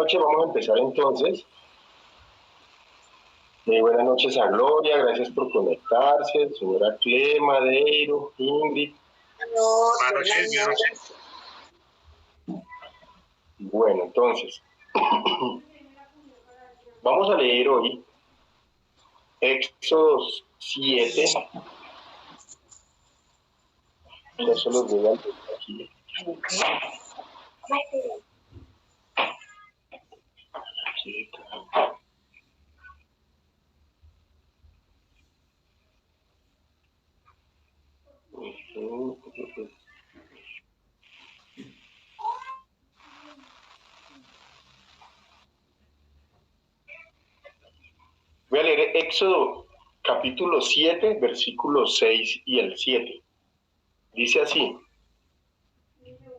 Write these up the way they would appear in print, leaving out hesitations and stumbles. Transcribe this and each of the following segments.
noches, vamos a empezar entonces. Buenas noches a Gloria, gracias por conectarse, señora Clema, Deiro, Ingrid. Buenas noches. Bueno, entonces, vamos a leer hoy Éxodo 7. Ya se los voy a leer aquí. Voy a leer Éxodo capítulo 7, versículos 6 y el 7. Dice así: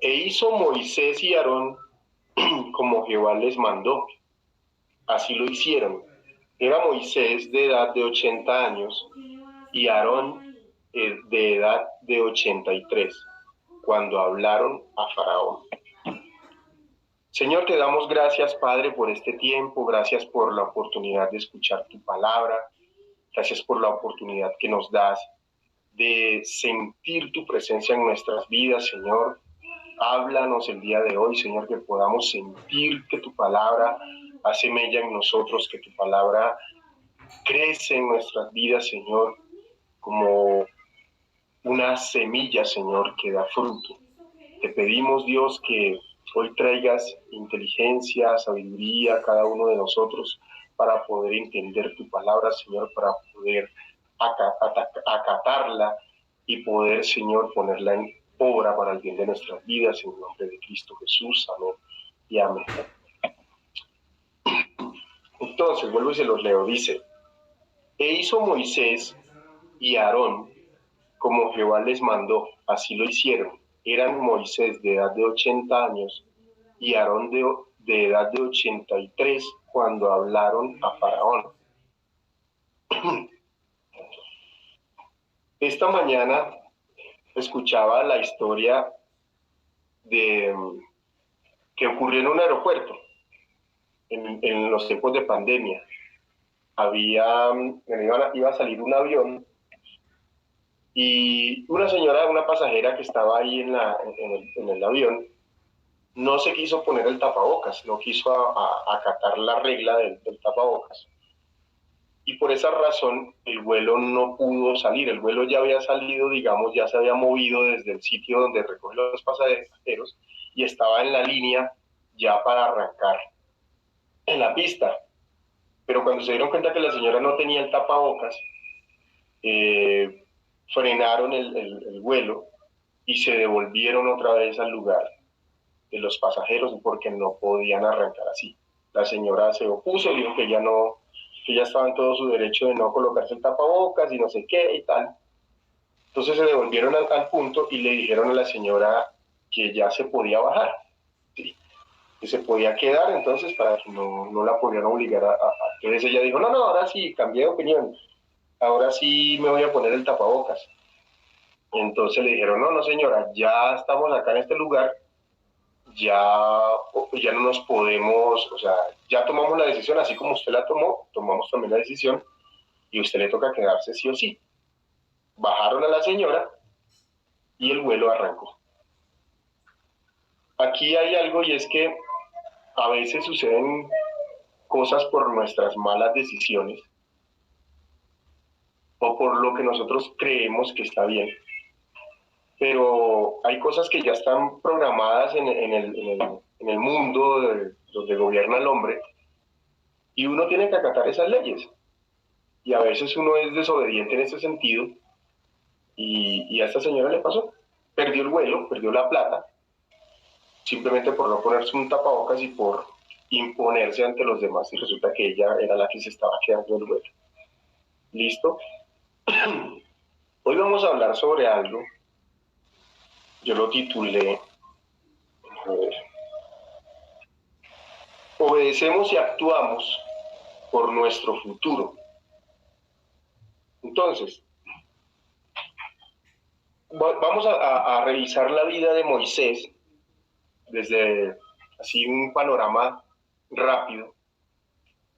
E hizo Moisés y Aarón como Jehová les mandó. Así lo hicieron. Era Moisés de edad de 80 años y Aarón de edad de 83, cuando hablaron a Faraón. Señor, te damos gracias, Padre, por este tiempo. Gracias por la oportunidad de escuchar tu palabra. Gracias por la oportunidad que nos das de sentir tu presencia en nuestras vidas, Señor. Háblanos el día de hoy, Señor, que podamos sentir que tu palabra hace mella en nosotros, que tu palabra crece en nuestras vidas, Señor, como una semilla, Señor, que da fruto. Te pedimos, Dios, que hoy traigas inteligencia, sabiduría a cada uno de nosotros para poder entender tu palabra, Señor, para poder acatarla y poder, Señor, ponerla en obra para el bien de nuestras vidas, en el nombre de Cristo Jesús. Amén y amén. Entonces, vuelvo y se los leo. Dice: E hizo Moisés y Aarón como Jehová les mandó, así lo hicieron. Eran Moisés de edad de 80 años y Aarón de edad de 83 cuando hablaron a Faraón. Esta mañana escuchaba la historia que ocurrió en un aeropuerto en los tiempos de pandemia. Iba a salir un avión y una señora, una pasajera que estaba ahí en el avión, no se quiso poner el tapabocas, no quiso acatar la regla del tapabocas. Y por esa razón el vuelo no pudo salir. El vuelo ya había salido, digamos, ya se había movido desde el sitio donde recoge los pasajeros y estaba en la línea ya para arrancar en la pista. Pero cuando se dieron cuenta que la señora no tenía el tapabocas, frenaron el vuelo y se devolvieron otra vez al lugar de los pasajeros porque no podían arrancar así. La señora se opuso y dijo que ya estaba en todo su derecho de no colocarse el tapabocas y no sé qué y tal. Entonces se devolvieron al punto y le dijeron a la señora que ya se podía bajar, ¿sí? Que se podía quedar entonces para que no la pudieran obligar a. Entonces ella dijo, no, ahora sí, cambié de opinión, ahora sí me voy a poner el tapabocas. Entonces le dijeron, no señora, ya estamos acá en este lugar, ya no nos podemos, o sea, ya tomamos la decisión, así como usted la tomó, tomamos también la decisión y a usted le toca quedarse sí o sí. Bajaron a la señora y el vuelo arrancó. Aquí hay algo y es que a veces suceden cosas por nuestras malas decisiones o por lo que nosotros creemos que está bien. Pero hay cosas que ya están programadas en el mundo donde gobierna el hombre y uno tiene que acatar esas leyes. Y a veces uno es desobediente en ese sentido y a esta señora le pasó. Perdió el vuelo, perdió la plata, simplemente por no ponerse un tapabocas y por imponerse ante los demás y resulta que ella era la que se estaba quedando el vuelo. ¿Listo? Hoy vamos a hablar sobre algo. Yo lo titulé, a ver, obedecemos y actuamos por nuestro futuro. Entonces, vamos a revisar la vida de Moisés desde así un panorama rápido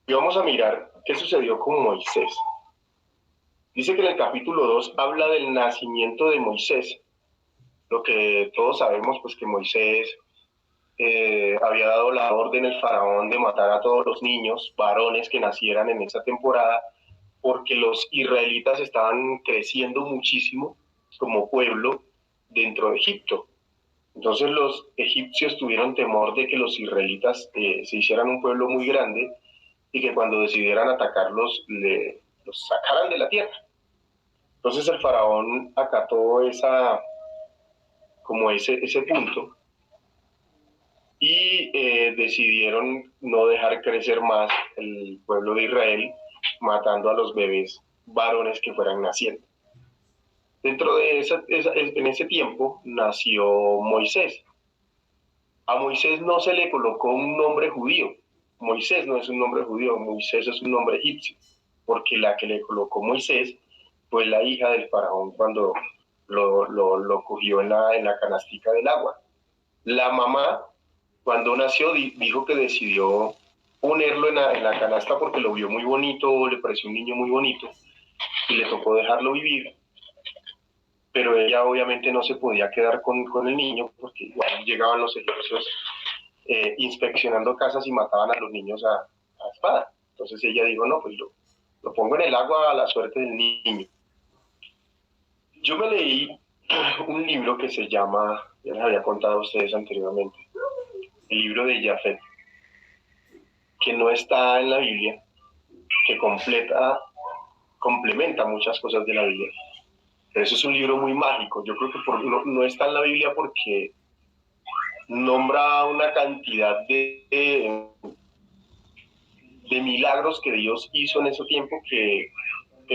y vamos a mirar qué sucedió con Moisés. Dice que en el capítulo 2 habla del nacimiento de Moisés. Lo que todos sabemos, pues que Moisés había dado la orden al faraón de matar a todos los niños varones que nacieran en esa temporada, porque los israelitas estaban creciendo muchísimo como pueblo dentro de Egipto. Entonces los egipcios tuvieron temor de que los israelitas se hicieran un pueblo muy grande y que cuando decidieran atacarlos los sacaran de la tierra. Entonces el faraón acató ese punto y decidieron no dejar crecer más el pueblo de Israel, matando a los bebés varones que fueran naciendo. Dentro de en ese tiempo nació Moisés. A Moisés no se le colocó un nombre judío. Moisés no es un nombre judío, Moisés es un nombre egipcio, porque la que le colocó Moisés fue la hija del faraón cuando lo cogió en la canastica del agua. La mamá, cuando nació, dijo que decidió ponerlo en la canasta porque lo vio muy bonito, le pareció un niño muy bonito y le tocó dejarlo vivir. Pero ella obviamente no se podía quedar con el niño porque igual llegaban los egipcios inspeccionando casas y mataban a los niños a espada. Entonces ella dijo, no, pues lo pongo en el agua a la suerte del niño. Yo me leí un libro que se llama, ya les había contado a ustedes anteriormente, el libro de Jafet, que no está en la Biblia, que complementa muchas cosas de la Biblia. Pero eso es un libro muy mágico. Yo creo que no está en la Biblia porque nombra una cantidad de milagros que Dios hizo en ese tiempo que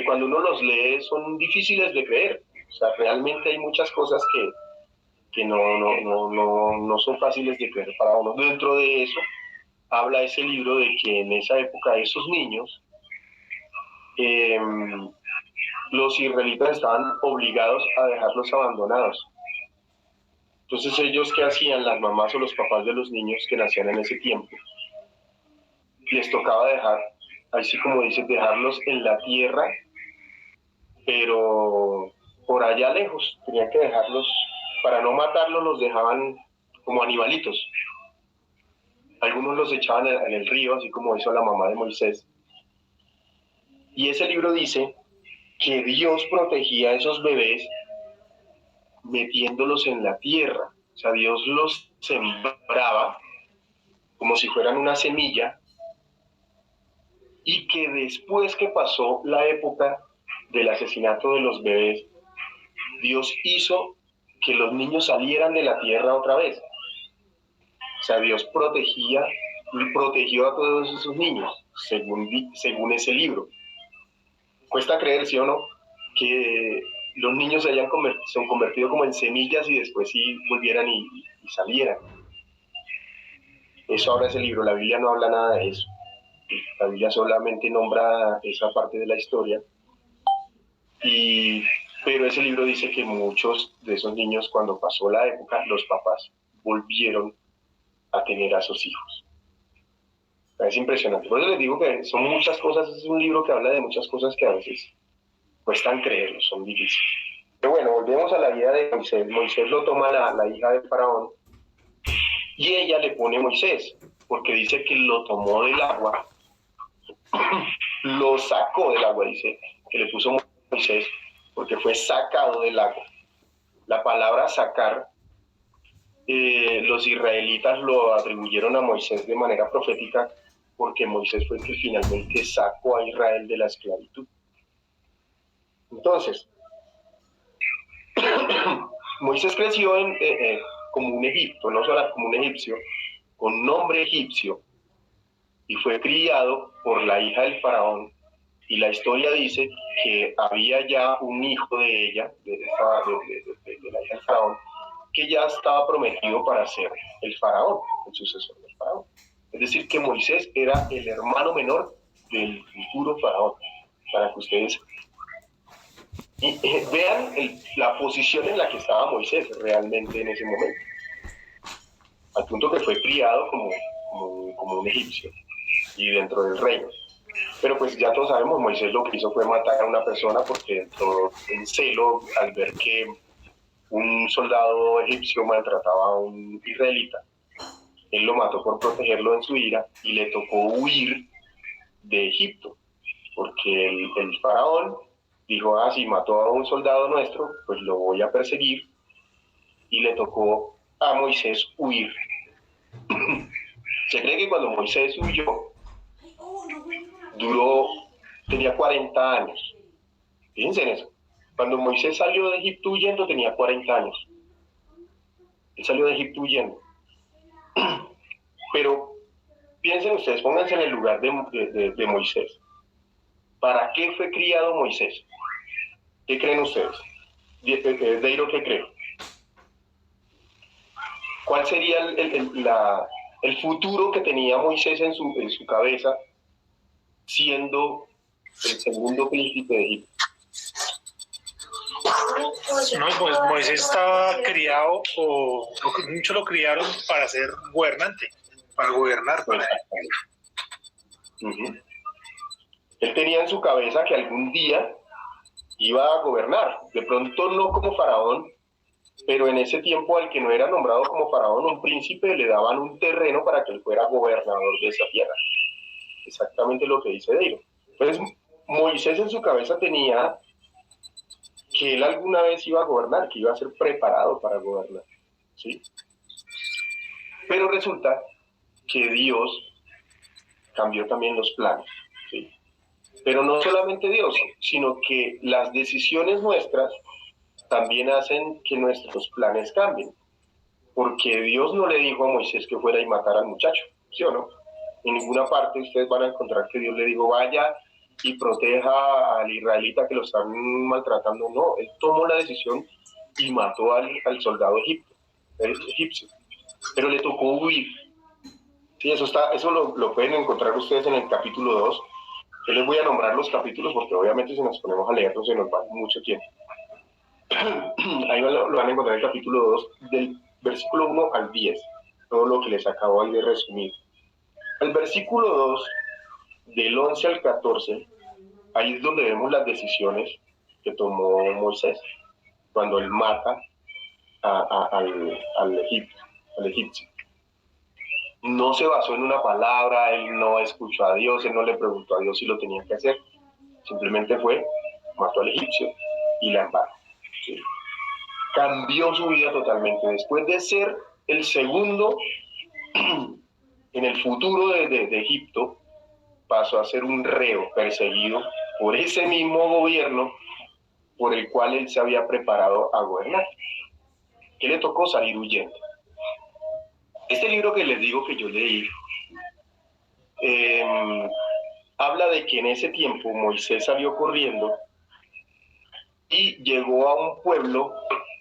cuando uno los lee son difíciles de creer. O sea, realmente hay muchas cosas que no son fáciles de creer para uno. Dentro de eso, habla ese libro de que en esa época esos niños, los israelitas estaban obligados a dejarlos abandonados. Entonces ellos, ¿qué hacían? Las mamás o los papás de los niños que nacían en ese tiempo, les tocaba dejar, así como dice, dejarlos en la tierra, pero por allá lejos, tenían que dejarlos, para no matarlos los dejaban como animalitos. Algunos los echaban en el río, así como hizo la mamá de Moisés. Y ese libro dice que Dios protegía a esos bebés metiéndolos en la tierra. O sea, Dios los sembraba como si fueran una semilla, y que después que pasó la época del asesinato de los bebés, Dios hizo que los niños salieran de la tierra otra vez. O sea, Dios protegió a todos esos niños, según ese libro. Cuesta creer, ¿sí o no?, que los niños se han convertido como en semillas y después sí volvieran y salieran. Eso habla ese libro, la Biblia no habla nada de eso. La Biblia solamente nombra esa parte de la historia. Pero ese libro dice que muchos de esos niños, cuando pasó la época, los papás volvieron a tener a sus hijos. Es impresionante. Por eso les digo que son muchas cosas, es un libro que habla de muchas cosas que a veces cuestan creerlo, son difíciles. Pero bueno, volvemos a la vida de Moisés. Moisés lo toma la hija del faraón y ella le pone Moisés, porque dice que lo tomó del agua, lo sacó del agua, dice que le puso Moisés, porque fue sacado del agua. La palabra sacar, los israelitas lo atribuyeron a Moisés de manera profética, porque Moisés fue el que finalmente sacó a Israel de la esclavitud. Entonces, Moisés creció como un egipcio, no solo como un egipcio, con nombre egipcio, y fue criado por la hija del faraón. Y la historia dice que había ya un hijo de ella, de la hija del faraón, que ya estaba prometido para ser el faraón, el sucesor del faraón. Es decir, que Moisés era el hermano menor del futuro faraón, para que ustedes vean la posición en la que estaba Moisés realmente en ese momento. Al punto que fue criado como un egipcio y dentro del reino. Pero pues ya todos sabemos, Moisés lo que hizo fue matar a una persona porque entró en celo al ver que un soldado egipcio maltrataba a un israelita. Él lo mató por protegerlo en su ira y le tocó huir de Egipto, porque el faraón dijo, si mató a un soldado nuestro, pues lo voy a perseguir, y le tocó a Moisés huir. Se cree que cuando Moisés huyó, tenía 40 años. Fíjense en eso. Cuando Moisés salió de Egipto huyendo, tenía 40 años. Él salió de Egipto huyendo. Pero piensen ustedes, pónganse en el lugar de Moisés. ¿Para qué fue criado Moisés? ¿Qué creen ustedes? Deiro, ¿qué creen? ¿Cuál sería el futuro que tenía Moisés en su cabeza siendo el segundo príncipe de Egipto? No, pues Moisés estaba criado, o muchos lo criaron para ser gobernante, para gobernar. Él tenía en su cabeza que algún día iba a gobernar, de pronto no como faraón, pero en ese tiempo al que no era nombrado como faraón, un príncipe, le daban un terreno para que él fuera gobernador de esa tierra. Exactamente lo que dice Deiro. Entonces, Moisés en su cabeza tenía que él alguna vez iba a gobernar, que iba a ser preparado para gobernar, ¿sí? Pero resulta que Dios cambió también los planes, ¿sí? Pero no solamente Dios, sino que las decisiones nuestras también hacen que nuestros planes cambien. Porque Dios no le dijo a Moisés que fuera y matara al muchacho, ¿sí o no? En ninguna parte ustedes van a encontrar que Dios le dijo, vaya y proteja al israelita que lo están maltratando. No, él tomó la decisión y mató al soldado egipcio. Pero le tocó huir. Sí, eso lo pueden encontrar ustedes en el capítulo 2. Yo les voy a nombrar los capítulos porque obviamente si nos ponemos a leerlos se nos va mucho tiempo. Ahí lo van a encontrar en el capítulo 2, del versículo 1 al 10, todo lo que les acabo ahí de resumir. El versículo 2, del 11 al 14, ahí es donde vemos las decisiones que tomó Moisés cuando él mata al egipcio. No se basó en una palabra, él no escuchó a Dios, él no le preguntó a Dios si lo tenía que hacer, simplemente mató al egipcio y la embarcó. ¿Sí? Cambió su vida totalmente. Después de ser el segundo en el futuro de Egipto, pasó a ser un reo perseguido por ese mismo gobierno por el cual él se había preparado a gobernar. ¿Qué le tocó? Salir huyendo. Este libro que les digo que yo leí habla de que en ese tiempo Moisés salió corriendo y llegó a un pueblo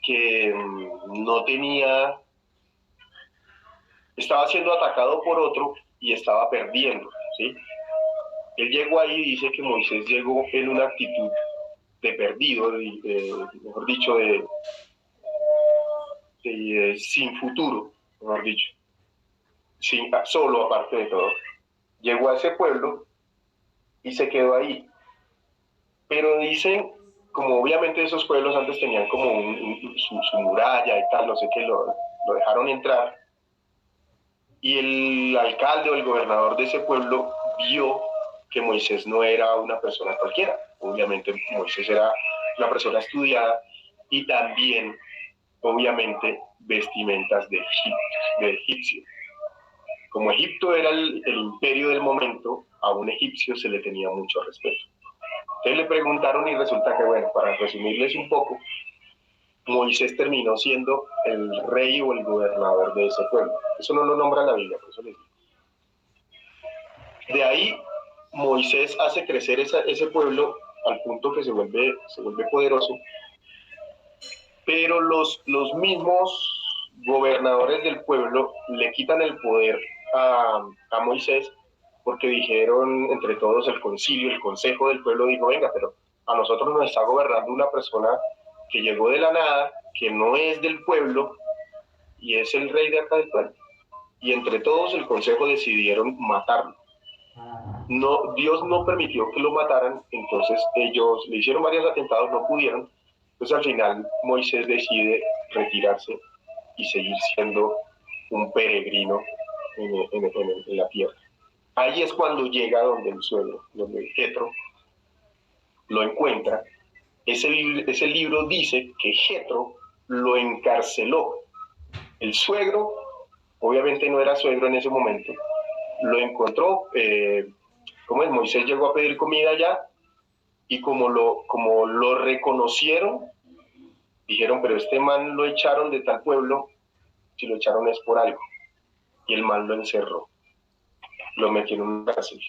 que no tenía, estaba siendo atacado por otro y estaba perdiendo, ¿sí? Él llegó ahí y dice que Moisés llegó en una actitud de perdido, mejor dicho, sin futuro, mejor dicho, solo aparte de todo. Llegó a ese pueblo y se quedó ahí. Pero dicen, como obviamente esos pueblos antes tenían como su muralla y tal, no sé qué, lo dejaron entrar. Y el alcalde o el gobernador de ese pueblo vio que Moisés no era una persona cualquiera. Obviamente Moisés era una persona estudiada y también, obviamente, vestimentas de egipcio. Como Egipto era el imperio del momento, a un egipcio se le tenía mucho respeto. Entonces le preguntaron y resulta que, bueno, para resumirles un poco, Moisés terminó siendo el rey o el gobernador de ese pueblo. Eso no lo nombra la Biblia, por eso les digo. De ahí, Moisés hace crecer ese pueblo al punto que se vuelve poderoso, pero los mismos gobernadores del pueblo le quitan el poder a Moisés porque dijeron entre todos el concilio, el consejo del pueblo dijo, venga, pero a nosotros nos está gobernando una persona que llegó de la nada, que no es del pueblo y es el rey de acá del pueblo. y entre todos el consejo decidieron matarlo. No, Dios no permitió que lo mataran, entonces ellos le hicieron varios atentados, no pudieron. Entonces al final Moisés decide retirarse y seguir siendo un peregrino en la tierra. Ahí es cuando llega donde el suegro, donde Jetro lo encuentra. Ese libro dice que Jetro lo encarceló. El suegro, obviamente no era suegro en ese momento, lo encontró, como es, Moisés llegó a pedir comida allá, y como lo reconocieron, dijeron, pero este man lo echaron de tal pueblo, si lo echaron es por algo. Y el man lo encerró, lo metió en una cárcel.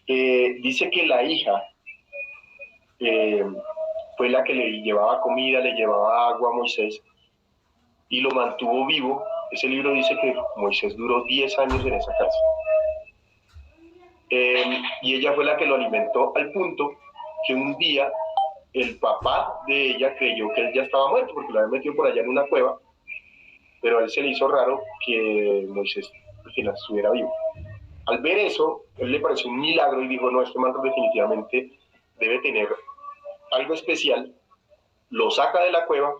Dice que la hija fue la que le llevaba comida, le llevaba agua a Moisés, y lo mantuvo vivo. Ese libro dice que Moisés duró 10 años en esa cárcel. Y ella fue la que lo alimentó, al punto que un día el papá de ella creyó que él ya estaba muerto porque lo había metido por allá en una cueva, pero a él se le hizo raro que Moisés al final estuviera vivo. Al ver eso, él le pareció un milagro y dijo, no, este man definitivamente debe tener algo especial. Lo saca de la cueva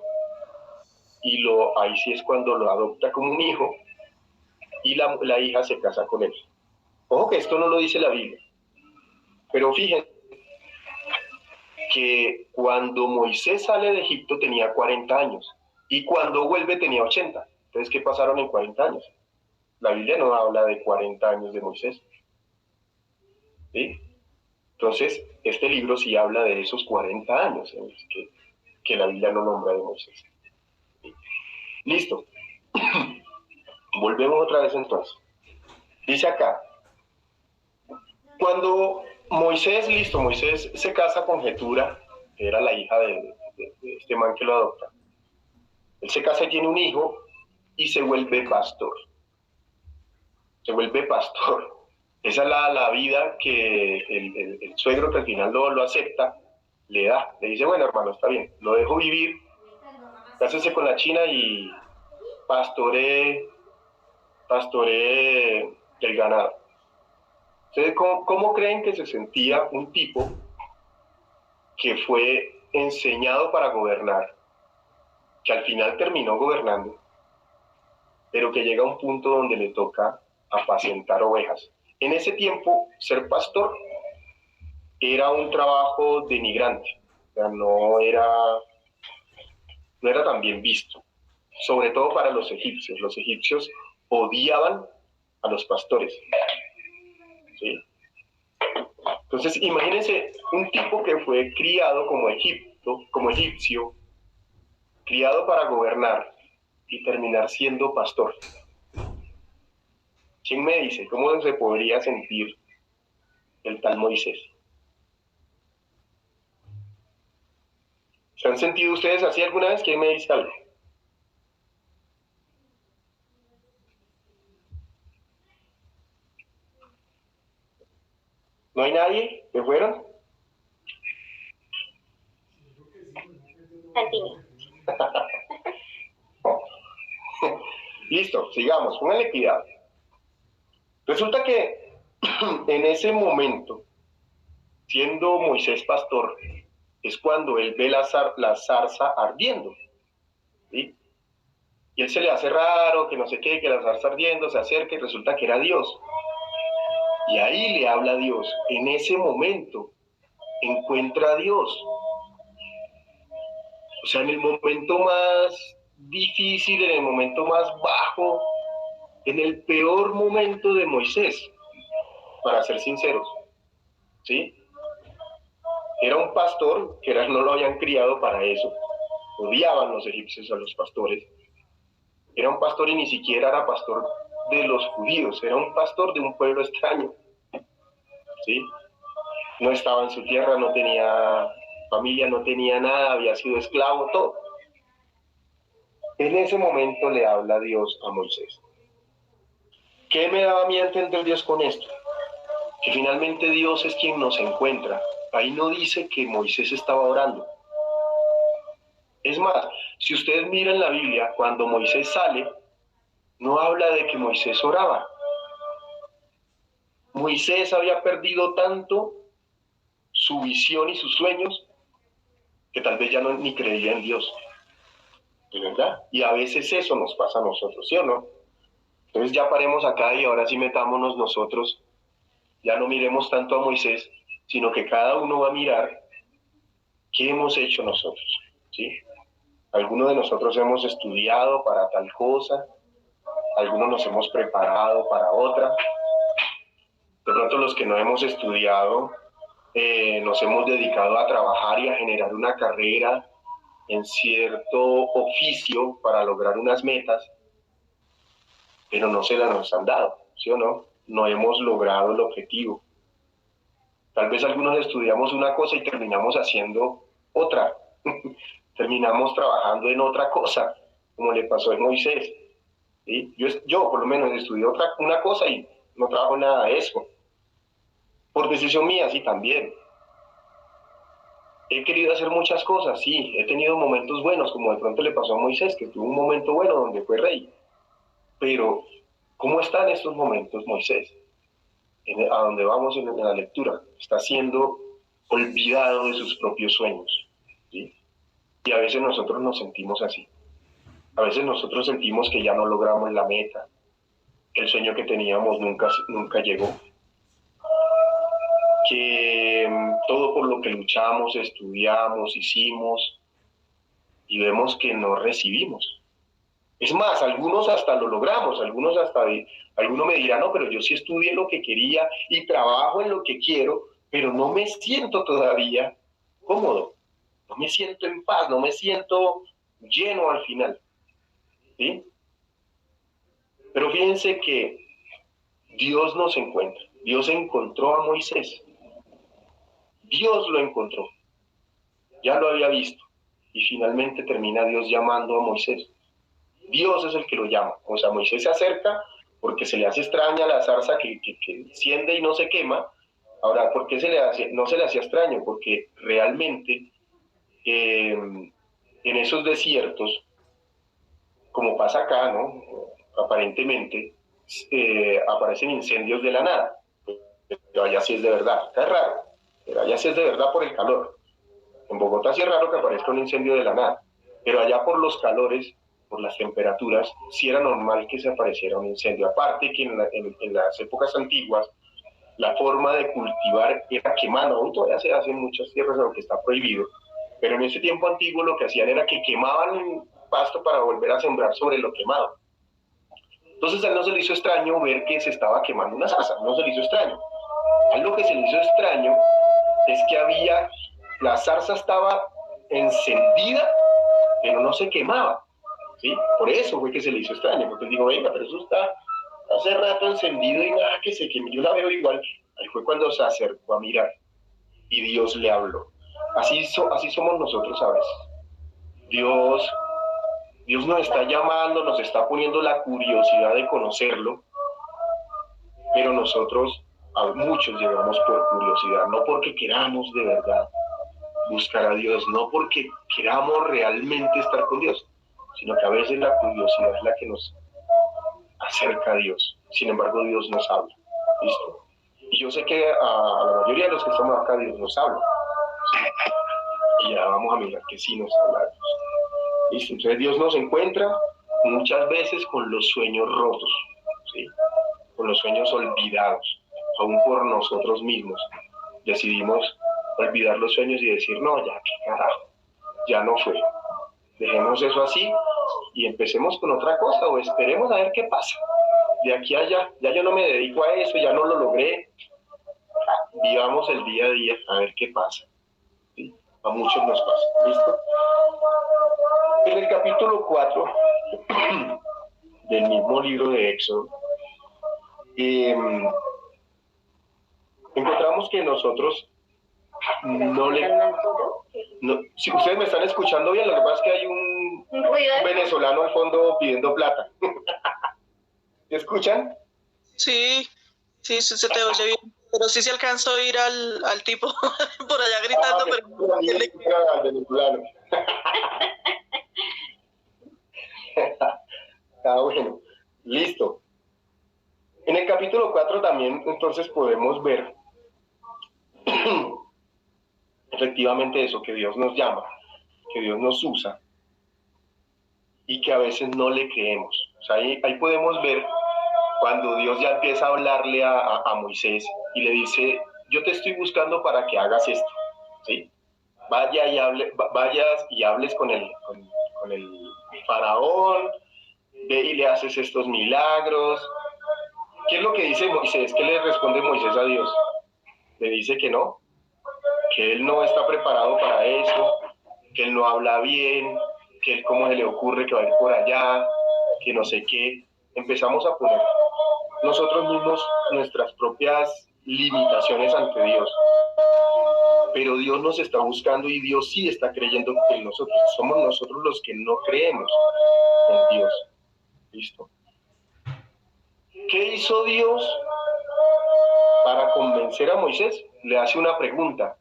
y ahí sí es cuando lo adopta como un hijo, y la hija se casa con él. Ojo que esto no lo dice la Biblia, pero fíjense que cuando Moisés sale de Egipto tenía 40 años y cuando vuelve tenía 80. Entonces, ¿qué pasaron en 40 años? La Biblia no habla de 40 años de Moisés, ¿sí? Entonces, este libro sí habla de esos 40 años que la Biblia no nombra de Moisés. ¿Sí? Listo. Volvemos otra vez entonces. Dice acá, cuando Moisés se casa con Jetura, que era la hija de este man que lo adopta. Él se casa y tiene un hijo y se vuelve pastor. Se vuelve pastor. Esa es la vida que el suegro, que al final lo acepta, le da. Le dice, bueno, hermano, está bien, lo dejo vivir, cásese con la china y pastoree el ganado. Entonces, ¿cómo creen que se sentía un tipo que fue enseñado para gobernar, que al final terminó gobernando, pero que llega a un punto donde le toca apacentar ovejas? En ese tiempo, ser pastor era un trabajo denigrante, o sea, no era tan bien visto, sobre todo para los egipcios. Los egipcios odiaban a los pastores, ¿sí? Entonces, imagínense un tipo que fue criado como egipcio, criado para gobernar y terminar siendo pastor. ¿Quién me dice cómo se podría sentir el tal Moisés? ¿Se han sentido ustedes así alguna vez? ¿Quién me dice algo? ¿No hay nadie? ¿Se fueron? Santini. Listo, sigamos, pónganle cuidado. Resulta que en ese momento, siendo Moisés pastor, es cuando él ve la zarza ardiendo, ¿sí? Y él se le hace raro, que no sé qué, que la zarza ardiendo, se acerca y resulta que era Dios. Y ahí le habla a Dios. En ese momento encuentra a Dios. O sea, en el momento más difícil, en el momento más bajo, en el peor momento de Moisés, para ser sinceros, ¿sí? Era un pastor que no lo habían criado para eso. Odiaban los egipcios a los pastores. Era un pastor y ni siquiera era pastor de los judíos, era un pastor de un pueblo extraño, ¿sí? No estaba en su tierra, no tenía familia, no tenía nada, había sido esclavo, todo. En ese momento le habla Dios a Moisés. ¿Qué me daba a mí a entender Dios con esto? Que finalmente Dios es quien nos encuentra. Ahí no dice que Moisés estaba orando. Es más, si ustedes miran la Biblia, cuando Moisés sale, no habla de que Moisés oraba. Moisés había perdido tanto su visión y sus sueños que tal vez ya no ni creía en Dios, ¿de verdad? Y a veces eso nos pasa a nosotros, ¿sí o no? Entonces ya paremos acá y ahora sí metámonos nosotros, ya no miremos tanto a Moisés, sino que cada uno va a mirar qué hemos hecho nosotros, ¿sí? Algunos de nosotros hemos estudiado para tal cosa, algunos nos hemos preparado para otra. De pronto los que no hemos estudiado nos hemos dedicado a trabajar y a generar una carrera en cierto oficio para lograr unas metas, pero no se las nos han dado, ¿sí o no? No hemos logrado el objetivo. Tal vez algunos estudiamos una cosa y terminamos haciendo otra. Terminamos trabajando en otra cosa, como le pasó a Moisés. ¿Sí? Yo por lo menos estudié una cosa y no trabajo en nada de eso. Por decisión mía, sí, también. He querido hacer muchas cosas, sí. He tenido momentos buenos, como de pronto le pasó a Moisés, que tuvo un momento bueno donde fue rey. Pero, ¿cómo están estos momentos, Moisés? A donde vamos en la lectura. Está siendo olvidado de sus propios sueños. ¿Sí? Y a veces nosotros nos sentimos así. A veces nosotros sentimos que ya no logramos la meta, que el sueño que teníamos nunca llegó, que todo por lo que luchamos, estudiamos, hicimos, y vemos que no recibimos. Es más, algunos hasta lo logramos, algunos me dirán, no, pero yo sí estudié lo que quería y trabajo en lo que quiero, pero no me siento todavía cómodo, no me siento en paz, no me siento lleno al final. ¿Sí? Pero fíjense que Dios nos encuentra. Dios encontró a Moisés. Dios lo encontró. Ya lo había visto. Y finalmente termina Dios llamando a Moisés. Dios es el que lo llama. O sea, Moisés se acerca porque se le hace extraña la zarza que enciende y no se quema. Ahora, ¿por qué no se le hacía extraño? Porque realmente en esos desiertos, como pasa acá, ¿no? Aparentemente, aparecen incendios de la nada. Pero allá sí es de verdad. Acá es raro, pero allá sí es de verdad por el calor. En Bogotá sí es raro que aparezca un incendio de la nada, pero allá por los calores, por las temperaturas, sí era normal que se apareciera un incendio. Aparte que en las épocas antiguas, la forma de cultivar era quemando. Aún todavía se hace en muchas tierras, aunque está prohibido. Pero en ese tiempo antiguo lo que hacían era que quemaban el pasto para volver a sembrar sobre lo quemado. Entonces a él no se le hizo extraño ver que se estaba quemando una zarza, no se le hizo extraño. A él lo que se le hizo extraño es que la zarza estaba encendida, pero no se quemaba. ¿Sí? Por eso fue que se le hizo extraño, porque digo, venga, pero eso está hace rato encendido y nada que se queme, yo la veo igual. Ahí fue cuando se acercó a mirar y Dios le habló. Así somos nosotros a veces. Dios nos está llamando, nos está poniendo la curiosidad de conocerlo, pero nosotros a muchos llegamos por curiosidad, no porque queramos de verdad buscar a Dios, no porque queramos realmente estar con Dios, sino que a veces la curiosidad es la que nos acerca a Dios. Sin embargo, Dios nos habla. ¿Listo? Y yo sé que a la mayoría de los que estamos acá, Dios nos habla. ¿Sí? Y ya vamos a mirar que sí nos habla Dios. ¿Listo? Entonces Dios nos encuentra muchas veces con los sueños rotos, ¿sí? Con los sueños olvidados, aún por nosotros mismos. Decidimos olvidar los sueños y decir, no, ya, qué carajo, ya no fue. Dejemos eso así y empecemos con otra cosa o esperemos a ver qué pasa. De aquí a allá, ya yo no me dedico a eso, ya no lo logré. Vivamos el día a día a ver qué pasa. ¿Sí? A muchos nos pasa. ¿Listo? En el capítulo 4 del mismo libro de Éxodo, encontramos que nosotros no le... No, si ustedes me están escuchando bien, lo que pasa es que hay un venezolano al fondo pidiendo plata. ¿Me escuchan? Sí, se te oye bien. Pero sí se alcanzó a oír al tipo por allá gritando. Al venezolano. Bueno. Listo. En el capítulo 4 también entonces podemos ver efectivamente eso, que Dios nos llama, que Dios nos usa y que a veces no le creemos. O sea, ahí podemos ver cuando Dios ya empieza a hablarle a Moisés y le dice, yo te estoy buscando para que hagas esto, ¿sí? Vayas y hables con el faraón, ve y le haces estos milagros. ¿Qué es lo que dice Moisés? ¿Qué le responde Moisés a Dios? Le dice que no, que él no está preparado para eso, que él no habla bien, que él cómo se le ocurre que va a ir por allá, que no sé qué. Empezamos a poner nosotros mismos nuestras propias limitaciones ante Dios. Pero Dios nos está buscando y Dios sí está creyendo en nosotros. Somos nosotros los que no creemos en Dios. ¿Listo? ¿Qué hizo Dios para convencer a Moisés? Le hace una pregunta.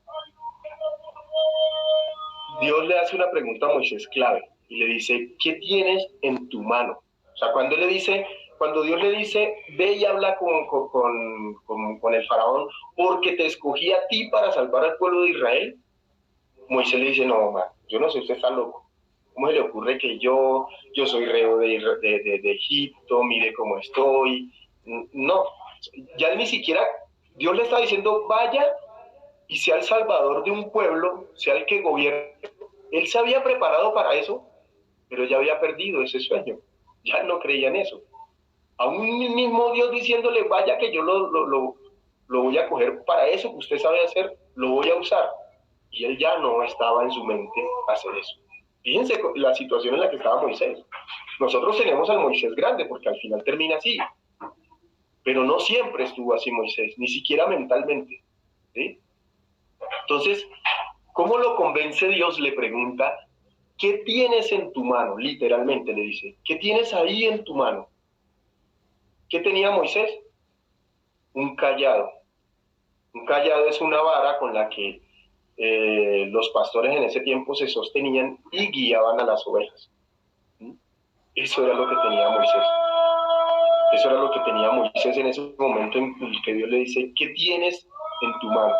Dios le hace una pregunta a Moisés clave y le dice, ¿qué tienes en tu mano? O sea, cuando Dios le dice, ve y habla con el faraón porque te escogí a ti para salvar al pueblo de Israel, Moisés le dice, no, man, yo no sé, usted está loco. ¿Cómo se le ocurre que yo soy reo de Egipto, mire cómo estoy? No, ya ni siquiera, Dios le está diciendo, vaya y sea el salvador de un pueblo, sea el que gobierne. Él se había preparado para eso, pero ya había perdido ese sueño. Ya no creía en eso. Aún mismo Dios diciéndole, vaya que yo lo voy a coger para eso que usted sabe hacer, lo voy a usar. Y él ya no estaba en su mente hacer eso. Fíjense la situación en la que estaba Moisés. Nosotros tenemos al Moisés grande, porque al final termina así. Pero no siempre estuvo así Moisés, ni siquiera mentalmente. ¿Sí? Entonces, ¿cómo lo convence Dios? Le pregunta, ¿qué tienes en tu mano? Literalmente le dice, ¿qué tienes ahí en tu mano? ¿Qué tenía Moisés? Un cayado. Un cayado es una vara con la que los pastores en ese tiempo se sostenían y guiaban a las ovejas. Eso era lo que tenía Moisés. Eso era lo que tenía Moisés en ese momento en que Dios le dice, ¿qué tienes en tu mano?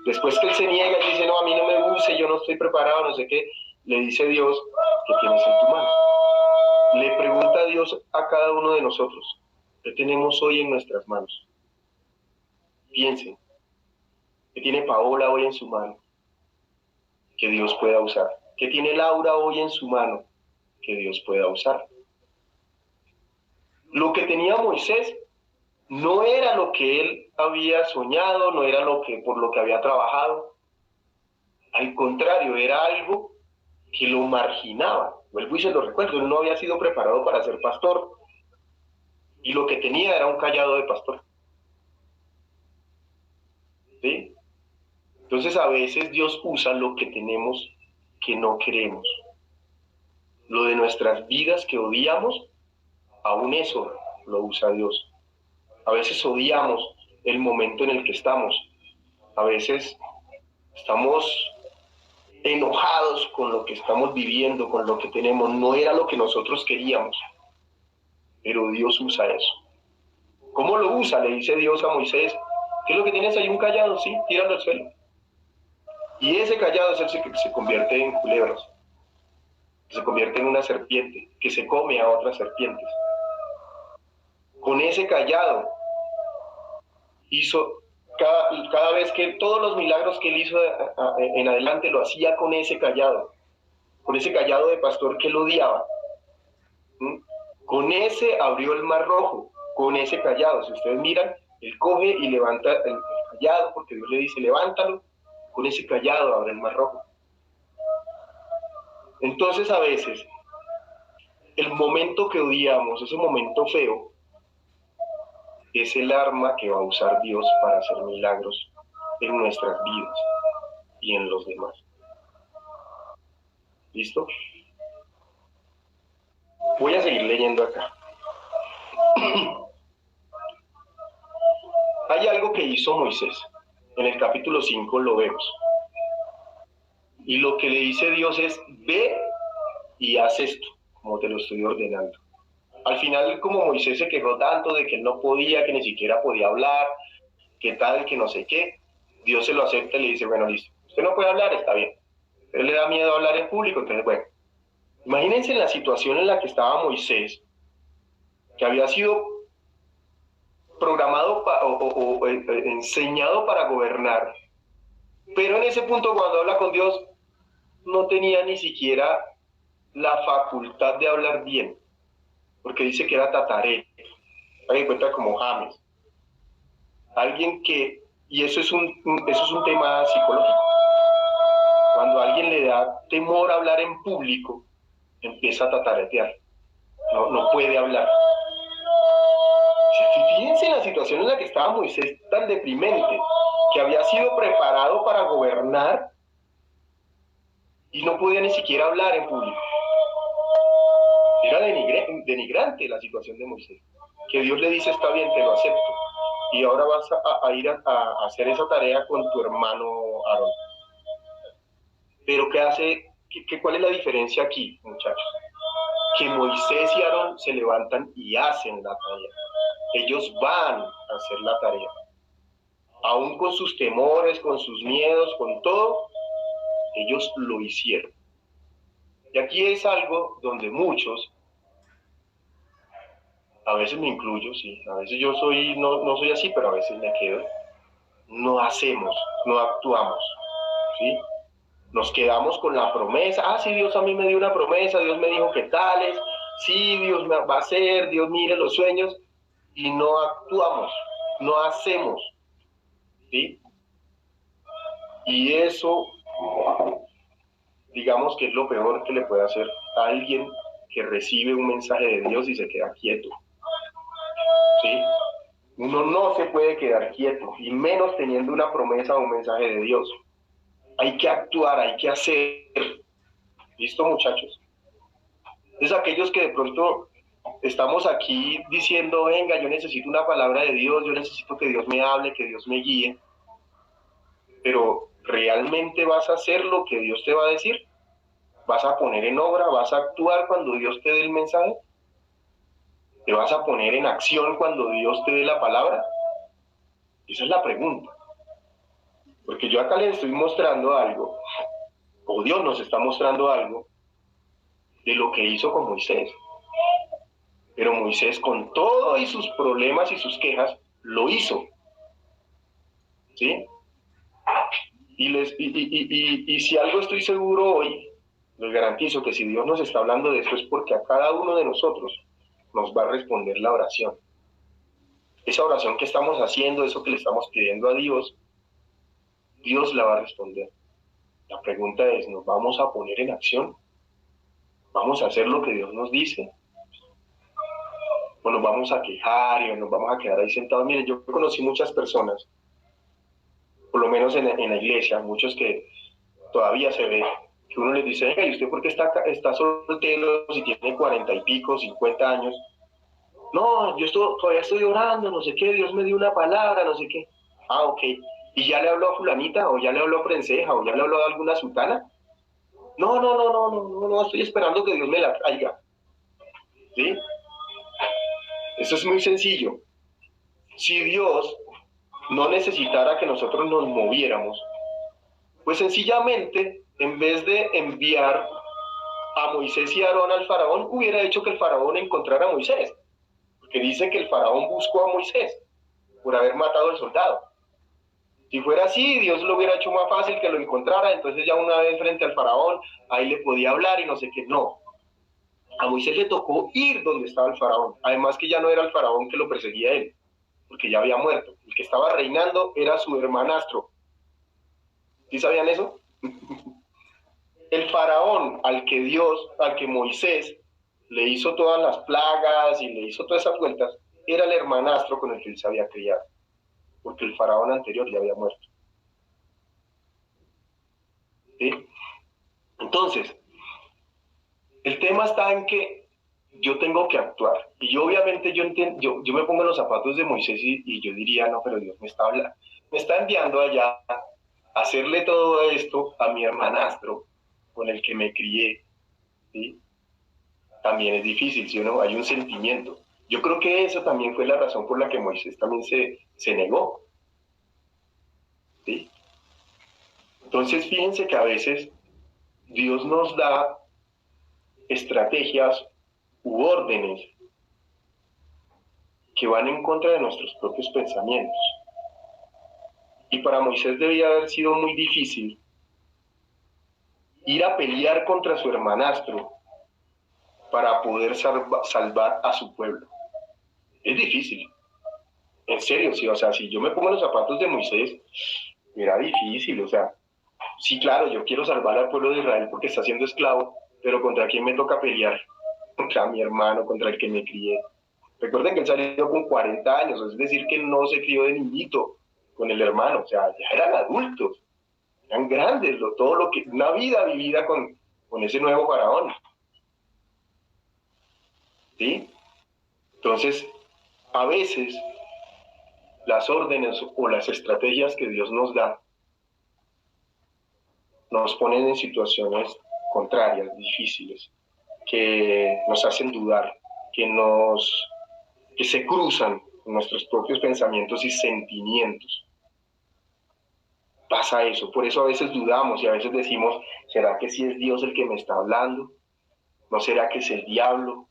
Después que él se niega y dice, no, a mí no me use, yo no estoy preparado, no sé qué, le dice Dios, ¿qué tienes en tu mano? Le pregunta a Dios a cada uno de nosotros, ¿qué tenemos hoy en nuestras manos? Piensen, ¿qué tiene Paola hoy en su mano? Que Dios pueda usar. ¿Qué tiene Laura hoy en su mano? Que Dios pueda usar. Lo que tenía Moisés no era lo que él había soñado, no era por lo que había trabajado. Al contrario, era algo que lo marginaba. Vuelvo y se lo recuerdo, él no había sido preparado para ser pastor. Y lo que tenía era un cayado de pastor. ¿Sí? Entonces a veces Dios usa lo que tenemos que no queremos. Lo de nuestras vidas que odiamos, aún eso lo usa Dios. A veces odiamos el momento en el que estamos. A veces estamos enojados con lo que estamos viviendo, con lo que tenemos. No era lo que nosotros queríamos, pero Dios usa eso. ¿Cómo lo usa? Le dice Dios a Moisés, ¿qué es lo que tienes ahí? Un cayado, sí, tíralo al suelo. Y ese cayado es el que se convierte en culebras, que se convierte en una serpiente, que se come a otras serpientes. Con ese cayado hizo, cada vez que todos los milagros que él hizo en adelante lo hacía con ese cayado de pastor que él odiaba. Con ese abrió el mar rojo, con ese cayado. Si ustedes miran, él coge y levanta el cayado, porque Dios le dice, levántalo, con ese cayado abre el mar rojo. Entonces a veces, el momento que odiamos, ese momento feo, es el arma que va a usar Dios para hacer milagros en nuestras vidas y en los demás. ¿Listo? Voy a seguir leyendo acá. Hay algo que hizo Moisés. En el capítulo 5 lo vemos. Y lo que le dice Dios es, ve y haz esto, como te lo estoy ordenando. Al final, como Moisés se quejó tanto de que él no podía, que ni siquiera podía hablar, que tal, que no sé qué, Dios se lo acepta y le dice, bueno, listo, usted no puede hablar, está bien. Él le da miedo hablar en público, entonces, bueno, imagínense la situación en la que estaba Moisés, que había sido programado enseñado para gobernar, pero en ese punto cuando habla con Dios no tenía ni siquiera la facultad de hablar bien, porque dice que era tataré, hay cuenta como James, alguien que, y eso es un tema psicológico, cuando a alguien le da temor a hablar en público, empieza a tataretear, no puede hablar. Fíjense la situación en la que estaba Moisés, tan deprimente, que había sido preparado para gobernar y no podía ni siquiera hablar en público. Era denigrante la situación de Moisés, que Dios le dice, está bien, te lo acepto, y ahora vas a ir a hacer esa tarea con tu hermano Aarón. Pero ¿qué hace? ¿Cuál es la diferencia aquí, muchachos? Que Moisés y Aarón se levantan y hacen la tarea. Ellos van a hacer la tarea. Aún con sus temores, con sus miedos, con todo, ellos lo hicieron. Y aquí es algo donde muchos, a veces me incluyo, sí, a veces yo no soy así, pero a veces me quedo, no hacemos, no actuamos, ¿sí? Nos quedamos con la promesa, sí, Dios a mí me dio una promesa, Dios me dijo que tales, sí, Dios me va a hacer, Dios mire los sueños, y no actuamos, no hacemos, ¿sí? Y eso, digamos que es lo peor que le puede hacer a alguien que recibe un mensaje de Dios y se queda quieto, ¿sí? Uno no se puede quedar quieto, y menos teniendo una promesa o un mensaje de Dios. Hay que actuar, hay que hacer. ¿Listo, muchachos? Entonces, aquellos que de pronto estamos aquí diciendo, venga, yo necesito una palabra de Dios, yo necesito que Dios me hable, que Dios me guíe, pero ¿realmente vas a hacer lo que Dios te va a decir? ¿Vas a poner en obra? ¿Vas a actuar cuando Dios te dé el mensaje? ¿Te vas a poner en acción cuando Dios te dé la palabra? Esa es la pregunta. Porque yo acá les estoy mostrando algo, o Dios nos está mostrando algo, de lo que hizo con Moisés. Pero Moisés, con todo y sus problemas y sus quejas, lo hizo. ¿Sí? Y si algo estoy seguro hoy, les garantizo que si Dios nos está hablando de esto es porque a cada uno de nosotros nos va a responder la oración. Esa oración que estamos haciendo, eso que le estamos pidiendo a Dios, Dios la va a responder. La pregunta es, ¿nos vamos a poner en acción? ¿Vamos a hacer lo que Dios nos dice? ¿O nos vamos a quejar y nos vamos a quedar ahí sentados? Miren, yo conocí muchas personas, por lo menos en la iglesia, muchos que todavía se ve, que uno les dice, venga, ¿y usted por qué está soltero si tiene 40 y pico, 50 años? No, todavía estoy orando, no sé qué, Dios me dio una palabra, no sé qué. Ah, ok. ¿Y ya le habló a fulanita, o ya le habló a prenseja, o ya le habló a alguna sultana? No, estoy esperando que Dios me la traiga. ¿Sí? Eso es muy sencillo. Si Dios no necesitara que nosotros nos moviéramos, pues sencillamente, en vez de enviar a Moisés y a Aarón al faraón, hubiera hecho que el faraón encontrara a Moisés. Porque dice que el faraón buscó a Moisés por haber matado al soldado. Si fuera así, Dios lo hubiera hecho más fácil que lo encontrara, entonces ya una vez frente al faraón, ahí le podía hablar y no sé qué. No. A Moisés le tocó ir donde estaba el faraón. Además que ya no era el faraón que lo perseguía a él, porque ya había muerto. El que estaba reinando era su hermanastro. ¿Sí sabían eso? El faraón al que Moisés le hizo todas las plagas y le hizo todas esas vueltas, era el hermanastro con el que él se había criado, porque el faraón anterior ya había muerto. ¿Sí? Entonces, el tema está en que yo tengo que actuar. Y yo obviamente yo me pongo en los zapatos de Moisés y yo diría, no, pero Dios me está enviando allá a hacerle todo esto a mi hermanastro con el que me crié, ¿sí? también es difícil, ¿sí o no? Hay un sentimiento. Yo creo que eso también fue la razón por la que Moisés también se negó, ¿sí? Entonces, fíjense que a veces Dios nos da estrategias u órdenes que van en contra de nuestros propios pensamientos. Y para Moisés debía haber sido muy difícil ir a pelear contra su hermanastro para poder salvar a su pueblo. Es difícil, en serio, sí, o sea, si yo me pongo en los zapatos de Moisés, era difícil, o sea, sí, claro, yo quiero salvar al pueblo de Israel porque está siendo esclavo, pero ¿contra quién me toca pelear? Contra mi hermano, contra el que me crié. Recuerden que él salió con 40 años, es decir, que no se crió de niñito con el hermano, o sea, ya eran adultos, eran grandes, todo lo que, una vida vivida con ese nuevo faraón. ¿Sí? Entonces, a veces las órdenes o las estrategias que Dios nos da nos ponen en situaciones contrarias, difíciles, que nos hacen dudar, que se cruzan con nuestros propios pensamientos y sentimientos. Pasa eso, por eso a veces dudamos y a veces decimos, ¿será que sí es Dios el que me está hablando? ¿No será que es el diablo?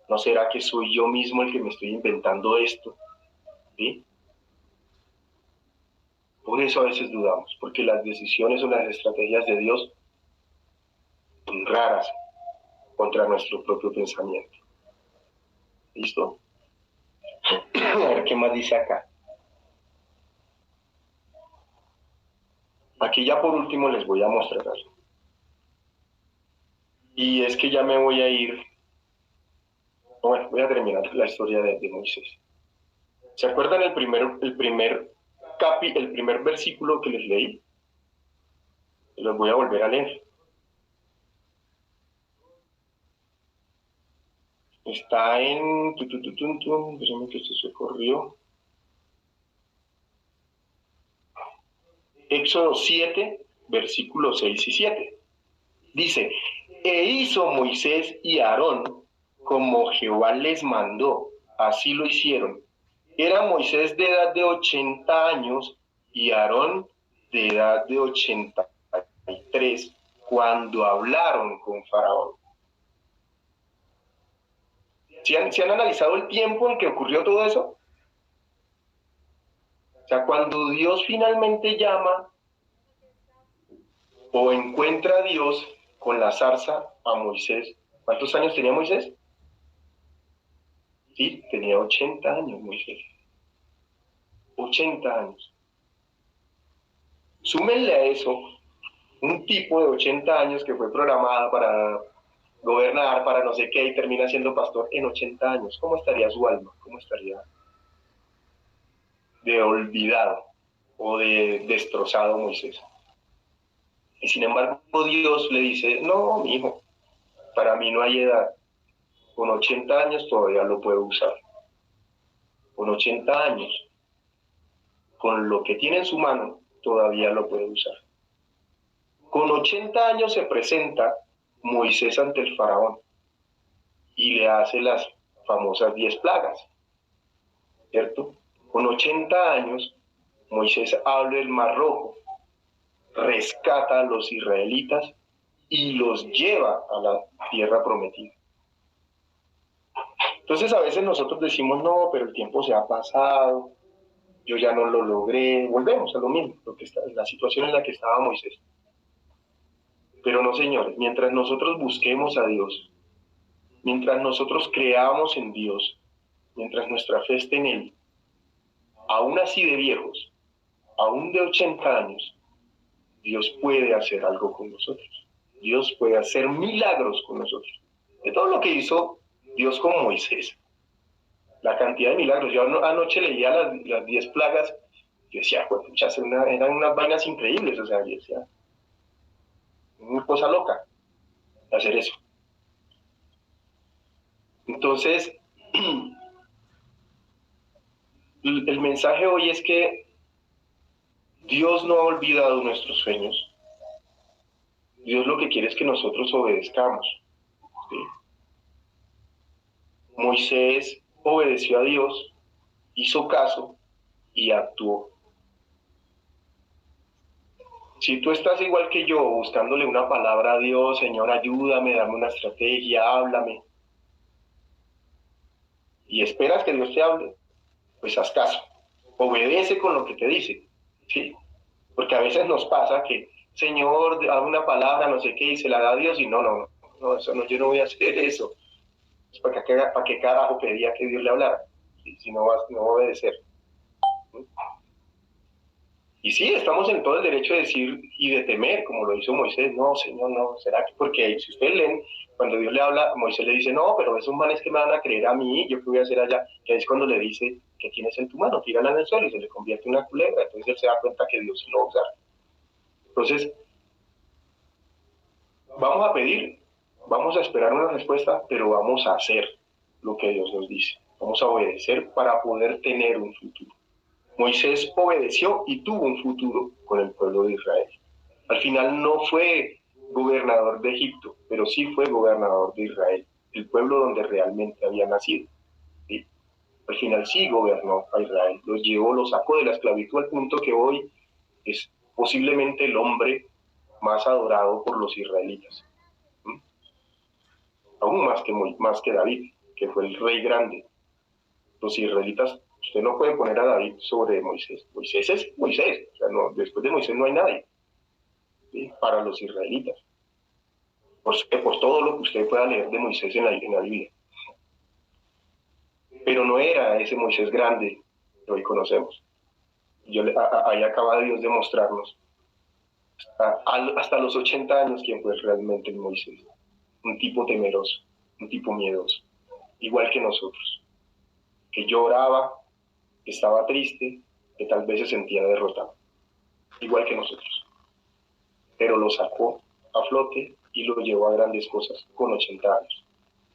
¿No será que soy yo mismo el que me estoy inventando esto? ¿Sí? Por eso a veces dudamos, porque las decisiones o las estrategias de Dios son raras contra nuestro propio pensamiento. ¿Listo? A ver qué más dice acá. Aquí ya por último les voy a mostrar algo. Y es que ya me voy a ir. Bueno, voy a terminar la historia de Moisés. ¿Se acuerdan el primer versículo que les leí? Los voy a volver a leer. Está en... Déjenme que esto se corrió. Éxodo 7, versículos 6 y 7. Dice, e hizo Moisés y Aarón como Jehová les mandó, así lo hicieron. Era Moisés de edad de 80 años y Aarón de edad de 83 cuando hablaron con Faraón. ¿Se han analizado el tiempo en que ocurrió todo eso? O sea, cuando Dios finalmente llama o encuentra a Dios con la zarza a Moisés, ¿cuántos años tenía Moisés? Sí, tenía 80 años Moisés. 80 años. Súmenle a eso un tipo de 80 años que fue programado para gobernar, para no sé qué, y termina siendo pastor en 80 años. ¿Cómo estaría su alma? ¿Cómo estaría de olvidado o de destrozado Moisés? Y sin embargo Dios le dice, no, mi hijo, para mí no hay edad. Con 80 años todavía lo puedo usar. Con 80 años, con lo que tiene en su mano, todavía lo puede usar. Con 80 años se presenta Moisés ante el faraón y le hace las famosas 10 plagas, ¿cierto? Con 80 años, Moisés abre el Mar Rojo, rescata a los israelitas y los lleva a la tierra prometida. Entonces a veces nosotros decimos, no, pero el tiempo se ha pasado, yo ya no lo logré, volvemos a lo mismo, la situación en la que estaba Moisés. Pero no, señores, mientras nosotros busquemos a Dios, mientras nosotros creamos en Dios, mientras nuestra fe esté en Él, aún así de viejos, aún de 80 años, Dios puede hacer algo con nosotros. Dios puede hacer milagros con nosotros. De todo lo que hizo Dios con Moisés, la cantidad de milagros. Yo anoche leía las 10 plagas, yo decía, pues, eran unas vainas increíbles, o sea, yo decía, una cosa loca hacer eso. Entonces, el mensaje hoy es que Dios no ha olvidado nuestros sueños. Dios lo que quiere es que nosotros obedezcamos. ¿Sí? Moisés obedeció a Dios, hizo caso y actuó. Si tú estás igual que yo, buscándole una palabra a Dios, Señor, ayúdame, dame una estrategia, háblame, y esperas que Dios te hable, pues haz caso, obedece con lo que te dice, ¿sí? Porque a veces nos pasa que, Señor, dame una palabra, no sé qué, y se la da a Dios, y no, eso no, yo no voy a hacer eso. ¿Para qué carajo pedía que Dios le hablara? Si no va a obedecer. Y sí, estamos en todo el derecho de decir y de temer, como lo hizo Moisés. No, Señor, no. ¿Será que? Porque si ustedes leen, cuando Dios le habla, Moisés le dice, no, pero esos manes que me van a creer a mí, yo qué voy a hacer allá. Que es cuando le dice, ¿qué tienes en tu mano? Tírala en el suelo y se le convierte en una culebra. Entonces él se da cuenta que Dios sí lo va a usar. Entonces, vamos a pedir, vamos a esperar una respuesta, pero vamos a hacer lo que Dios nos dice. Vamos a obedecer para poder tener un futuro. Moisés obedeció y tuvo un futuro con el pueblo de Israel. Al final no fue gobernador de Egipto, pero sí fue gobernador de Israel, el pueblo donde realmente había nacido. ¿Sí? Al final sí gobernó a Israel, los llevó, los sacó de la esclavitud al punto que hoy es posiblemente el hombre más adorado por los israelitas. ¿Sí? Aún más que David, que fue el rey grande. Los israelitas, usted no puede poner a David sobre Moisés. Moisés es Moisés. O sea, no, después de Moisés no hay nadie, ¿sí? Para los israelitas. Por todo lo que usted pueda leer de Moisés en la Biblia. Pero no era ese Moisés grande que hoy conocemos. Ahí acaba Dios de mostrarnos hasta los 80 años quién fue realmente el Moisés. Un tipo temeroso, un tipo miedoso, igual que nosotros. Que lloraba, que estaba triste, que tal vez se sentía derrotado, igual que nosotros. Pero lo sacó a flote y lo llevó a grandes cosas con 80 años.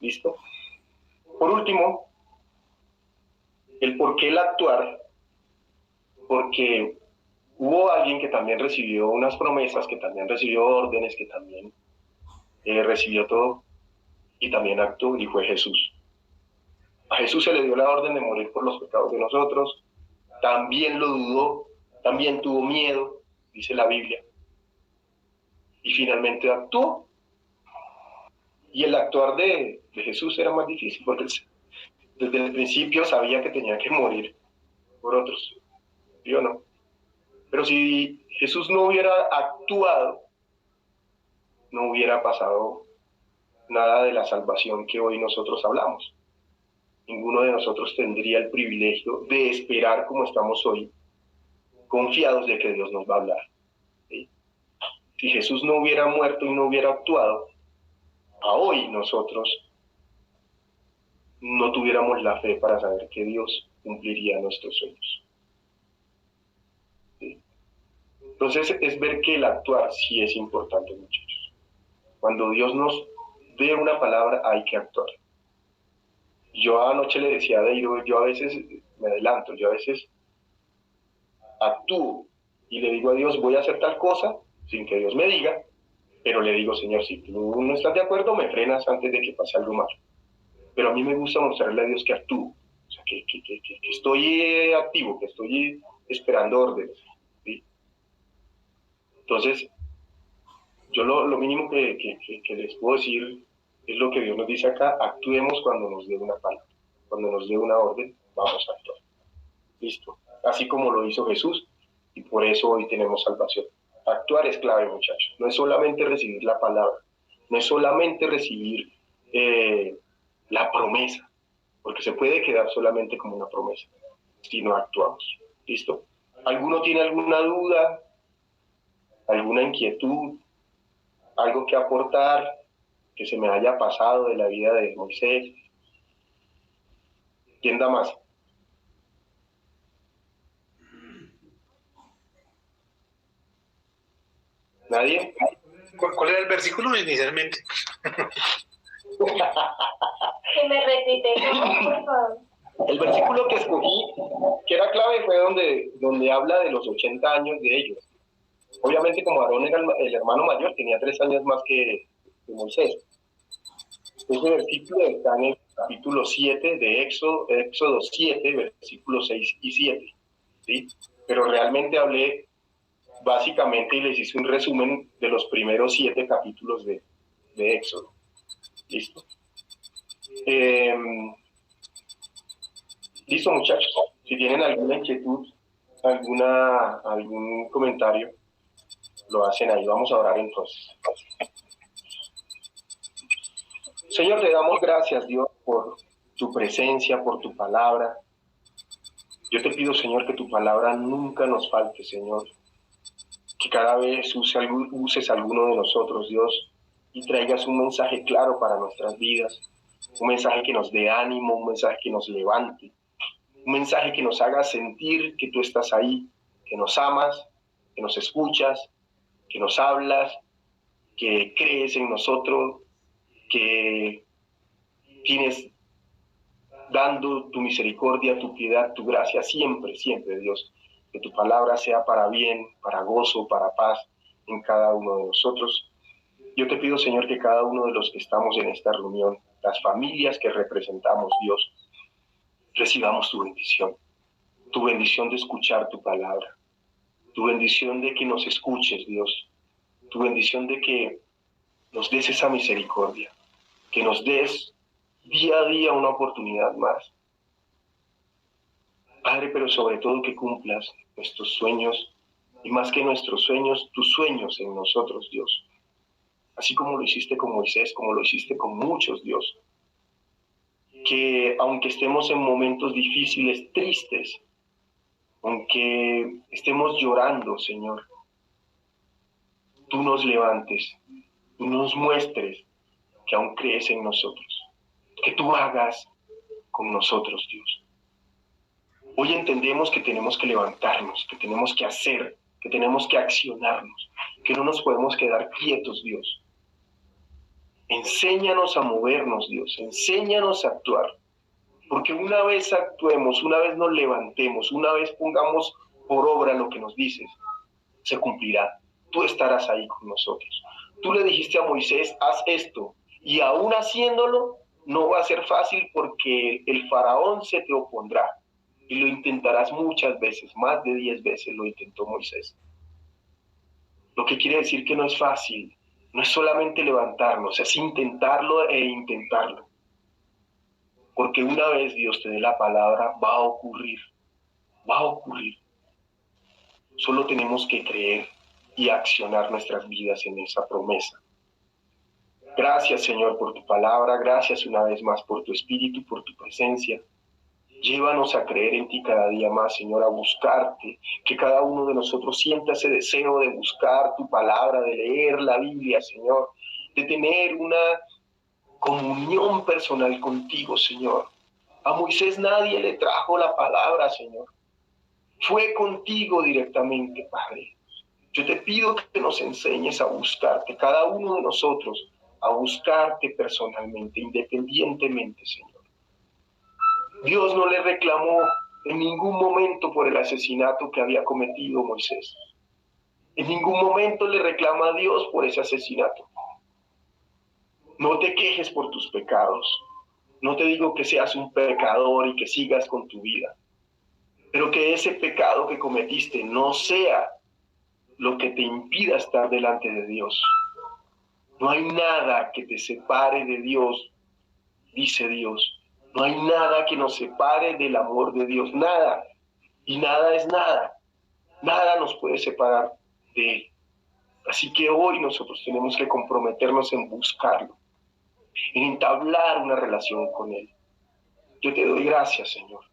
¿Listo? Por último, el por qué el actuar, porque hubo alguien que también recibió unas promesas, que también recibió órdenes, que también recibió todo y también actuó, y fue Jesús. A Jesús se le dio la orden de morir por los pecados de nosotros, también lo dudó, también tuvo miedo, dice la Biblia, y finalmente actuó. Y el actuar de Jesús era más difícil, porque desde el principio sabía que tenía que morir por otros, ¿sí o no? Pero si Jesús no hubiera actuado, no hubiera pasado nada de la salvación que hoy nosotros hablamos. Ninguno de nosotros tendría el privilegio de esperar como estamos hoy, confiados de que Dios nos va a hablar. ¿Sí? Si Jesús no hubiera muerto y no hubiera actuado, a hoy nosotros no tuviéramos la fe para saber que Dios cumpliría nuestros sueños. ¿Sí? Entonces es ver que el actuar sí es importante, muchachos. Cuando Dios nos dé una palabra hay que actuar. Yo anoche le decía a Deiro, yo a veces me adelanto, yo a veces actúo y le digo a Dios, voy a hacer tal cosa, sin que Dios me diga, pero le digo, Señor, si tú no estás de acuerdo, me frenas antes de que pase algo malo. Pero a mí me gusta mostrarle a Dios que actúo, o sea, que estoy activo, que estoy esperando órdenes. ¿Sí? Entonces, yo lo mínimo que les puedo decir es lo que Dios nos dice acá, actuemos cuando nos dé una palabra, cuando nos dé una orden, vamos a actuar. ¿Listo? Así como lo hizo Jesús, y por eso hoy tenemos salvación. Actuar es clave, muchachos. No es solamente recibir la palabra, no es solamente recibir la promesa, porque se puede quedar solamente como una promesa, si no actuamos. ¿Listo? ¿Alguno tiene alguna duda, alguna inquietud, algo que aportar, que se me haya pasado de la vida de Moisés? ¿Quién da más? ¿Nadie? ¿Cuál era el versículo inicialmente? Que me repite, por favor. El versículo que escogí, que era clave, fue donde habla de los 80 años de ellos. Obviamente, como Aarón era el hermano mayor, tenía 3 años más que Moisés. Ese versículo está en el capítulo 7 de Éxodo 7, versículos 6 y 7, ¿sí? Pero realmente hablé básicamente y les hice un resumen de los primeros 7 capítulos de Éxodo. ¿Listo? Listo, muchachos. Si tienen alguna inquietud, algún comentario, lo hacen ahí. Vamos a orar entonces. Señor, te damos gracias, Dios, por tu presencia, por tu palabra. Yo te pido, Señor, que tu palabra nunca nos falte, Señor. Que cada vez uses alguno de nosotros, Dios, y traigas un mensaje claro para nuestras vidas. Un mensaje que nos dé ánimo, un mensaje que nos levante. Un mensaje que nos haga sentir que tú estás ahí, que nos amas, que nos escuchas, que nos hablas, que crees en nosotros, que tienes dando tu misericordia, tu piedad, tu gracia siempre, siempre, Dios. Que tu palabra sea para bien, para gozo, para paz en cada uno de nosotros. Yo te pido, Señor, que cada uno de los que estamos en esta reunión, las familias que representamos, Dios, recibamos tu bendición de escuchar tu palabra, tu bendición de que nos escuches, Dios, tu bendición de que nos des esa misericordia, que nos des día a día una oportunidad más. Padre, pero sobre todo que cumplas nuestros sueños, y más que nuestros sueños, tus sueños en nosotros, Dios. Así como lo hiciste con Moisés, como lo hiciste con muchos, Dios. Que aunque estemos en momentos difíciles, tristes, aunque estemos llorando, Señor, tú nos levantes, tú nos muestres que aún crees en nosotros, que tú hagas con nosotros, Dios. Hoy entendemos que tenemos que levantarnos, que tenemos que hacer, que tenemos que accionarnos, que no nos podemos quedar quietos, Dios. Enséñanos a movernos, Dios, enséñanos a actuar, porque una vez actuemos, una vez nos levantemos, una vez pongamos por obra lo que nos dices, se cumplirá. Tú estarás ahí con nosotros. Tú le dijiste a Moisés, haz esto, y aún haciéndolo, no va a ser fácil porque el faraón se te opondrá, y lo intentarás muchas veces, más de 10 veces lo intentó Moisés. Lo que quiere decir que no es fácil, no es solamente levantarnos, es intentarlo e intentarlo. Porque una vez Dios te dé la palabra, va a ocurrir, va a ocurrir. Solo tenemos que creer y accionar nuestras vidas en esa promesa. Gracias, Señor, por tu palabra, gracias una vez más por tu espíritu, por tu presencia. Llévanos a creer en ti cada día más, Señor, a buscarte, que cada uno de nosotros sienta ese deseo de buscar tu palabra, de leer la Biblia, Señor, de tener una comunión personal contigo, Señor. A Moisés nadie le trajo la palabra, Señor. Fue contigo directamente, Padre. Yo te pido que nos enseñes a buscarte, cada uno de nosotros, a buscarte personalmente, independientemente, Señor. Dios no le reclamó en ningún momento por el asesinato que había cometido Moisés. En ningún momento le reclama a Dios por ese asesinato. No te quejes por tus pecados. No te digo que seas un pecador y que sigas con tu vida. Pero que ese pecado que cometiste no sea lo que te impida estar delante de Dios. No hay nada que te separe de Dios, dice Dios. No hay nada que nos separe del amor de Dios, nada. Y nada es nada. Nada nos puede separar de Él. Así que hoy nosotros tenemos que comprometernos en buscarlo, en entablar una relación con Él. Yo te doy gracias, Señor,